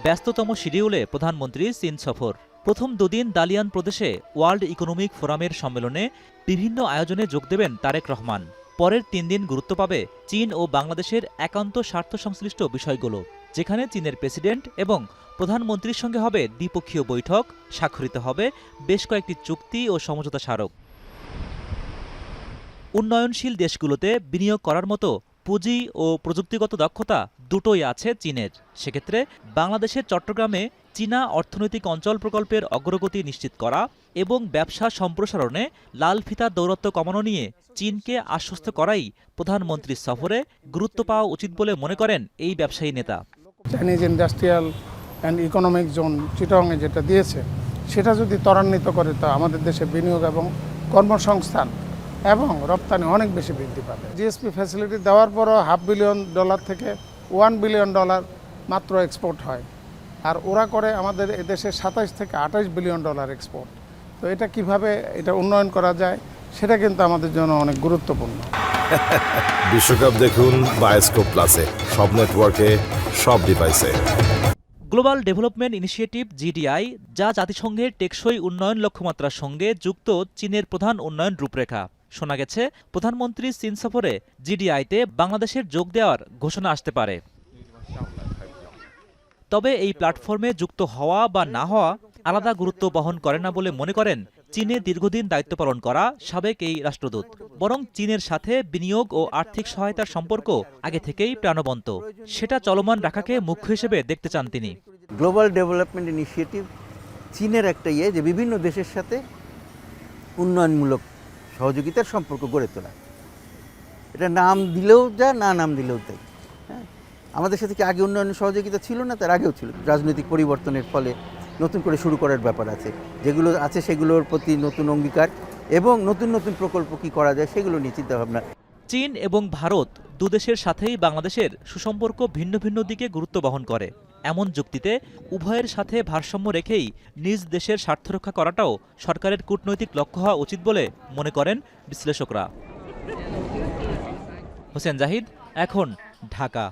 ব্যস্ততম শিডিউলে প্রধানমন্ত্রী চীন সফর। প্রথম দুদিন দালিয়ান প্রদেশে ওয়ার্ল্ড ইকোনমিক ফোরামের সম্মেলনে বিভিন্ন আয়োজনে যোগ দেবেন তারেক রহমান। পরের ৩ দিন গুরুত্ব পাবে চীন ও বাংলাদেশের একান্ত স্বার্থ সংশ্লিষ্ট বিষয়গুলো, যেখানে চীনের প্রেসিডেন্ট এবং প্রধানমন্ত্রীর সঙ্গে হবে দ্বিপক্ষীয় বৈঠক, স্বাক্ষরিত হবে বেশ কয়েকটি চুক্তি ও সমঝোতা স্মারক। উন্নয়নশীল দেশগুলোতে বিনিয়োগ করার মতো পুঁজি ও প্রযুক্তিগত দক্ষতা দুটোই আছে চীনের। সেক্ষেত্রে বাংলাদেশের চট্টগ্রামে চীনা অর্থনৈতিক অঞ্চল প্রকল্পের অগ্রগতি নিশ্চিত করা এবং ব্যবসা সম্প্রসারণে লাল ফিতার দৌরত্ব কমানো নিয়ে চীনকে আশ্বস্ত করাই প্রধানমন্ত্রীর সফরে গুরুত্ব পাওয়া উচিত বলে মনে করেন এই ব্যবসায়ী নেতা। Chinese industrial and economic zone চিটাগংয়ে যেটা দিয়েছে, সেটা যদি ত্বরান্বিত করে তো আমাদের দেশে বিনিয়োগ এবং কর্মসংস্থান এবং রপ্তানি অনেক বেশি বৃদ্ধি পাবে। জিএসপি ফ্যাসিলিটি দেওয়ার পরও $500 বিলিয়ন থেকে $1 বিলিয়ন মাত্র এক্সপোর্ট হয়, আর ওরা করে আমাদের এদেশে 27 থেকে 28 বিলিয়ন ডলার এক্সপোর্ট। তো এটা কিভাবে এটা উন্নয়ন করা যায় সেটা কিন্তু আমাদের জন্য অনেক গুরুত্বপূর্ণ। বিশ্বকাপ দেখুন বায়োস্কোপ প্লাসে, সব নেটওয়ার্কে, সব ডিভাইসে। গ্লোবাল ডেভেলপমেন্ট ইনিশিয়েটিভ জিডিআই, যা জাতিসংঘের টেকসই উন্নয়ন লক্ষ্যমাত্রার সঙ্গে যুক্ত চীনের প্রধান উন্নয়ন রূপরেখা। শোনা গেছে প্রধানমন্ত্রী চীন সফরে জিডিআইতে বাংলাদেশের যোগ দেওয়ার ঘোষণা আসতে পারে। তবে এই প্ল্যাটফর্মে যুক্ত হওয়া বা না হওয়া আলাদা গুরুত্ব বহন করে না বলে মনে করেন চীনে দীর্ঘদিন দায়িত্ব পালন করা সাবেক এই রাষ্ট্রদূত। বরং চীনের সাথে বিনিয়োগ ও আর্থিক সহায়তার সম্পর্ক আগে থেকেই প্রাণবন্ত, সেটা চলমান রাখাকে মুখ্য হিসেবে দেখতে চান তিনি। গ্লোবাল ডেভেলপমেন্ট ইনিশিয়েটিভ চীনের একটা যে বিভিন্ন দেশের সাথে উন্নয়নমূলক সহযোগিতার সম্পর্ক গড়ে তোলা। এটা নাম দিলেও যা, না নাম দিলেও তাই। হ্যাঁ, আমাদের সাথে কি আগে উন্নয়ন সহযোগিতা ছিল না? তার আগেও ছিল। রাজনৈতিক পরিবর্তনের ফলে নতুন করে শুরু করার ব্যাপার আছে, যেগুলো আছে সেগুলোর প্রতি নতুন অঙ্গীকার এবং নতুন নতুন প্রকল্প কি করা যায় সেগুলো নিয়ে চিন্তাভাবনা। চীন এবং ভারত দুদেশের সাথেই বাংলাদেশের সুসম্পর্ক ভিন্ন ভিন্ন দিকে গুরুত্ব বহন করে। এমন যুক্তিতে উভয়ের সাথে ভারসাম্য রেখেই নিজ দেশের স্বার্থ রক্ষা করাটাও সরকারের কূটনৈতিক লক্ষ্য হওয়া উচিত বলে মনে করেন বিশ্লেষকরা। হোসেন জাহিদ, এখন, ঢাকা।